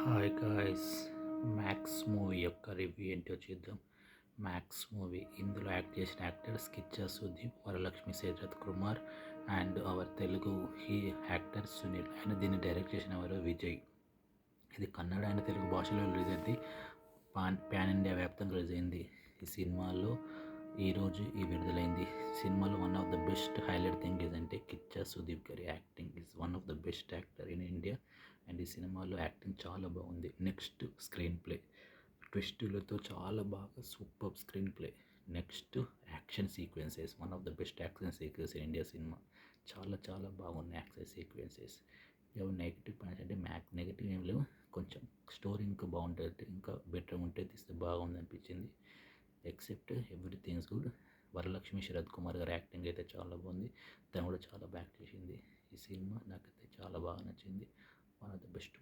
Hi guys, Max movie యొక్క review ఏంటో చూద్దాం. మ్యాక్స్ మూవీ ఇందులో యాక్ట్ చేసిన actors Kichcha Sudeep, Varalakshmi Sarath Kumar and our Telugu actor Sunil. ఆయన దీన్ని డైరెక్ట్ చేసిన వారు విజయ్. ఇది కన్నడ అండ్ తెలుగు భాషలో రిలీజ్ అయింది. పాన్ ఇండియా వ్యాప్తంగా రిలీజ్ అయింది. ఈ సినిమాలో ఈరోజు విడుదలైంది. సినిమాలో one of the best highlight thing ఏంటంటే కిచ్చా సుదీప్ గారి acting is one of the best actor in India. And ఈ సినిమాలో యాక్టింగ్ చాలా బాగుంది. నెక్స్ట్ స్క్రీన్ ప్లే ట్విస్టులతో చాలా బాగా super screen play. Next action sequences, one of the best action sequence in India cinema. చాలా చాలా బాగున్నాయి యాక్షన్ సీక్వెన్సెస్. ఎవరు నెగిటివ్ పాయింట్స్ అంటే నెగిటివ్ ఏం లేవు. కొంచెం స్టోరీ ఇంకా బాగుంటుంది, ఇంకా బెటర్ ఉంటే తీస్తే బాగుంది అనిపించింది. Except everything's good. Varalakshmi Sarath Kumar గారి యాక్టింగ్ అయితే చాలా బాగుంది. తను కూడా చాలా బాగా చేసింది. ఈ సినిమా నాకైతే చాలా బాగా నచ్చింది. One of the best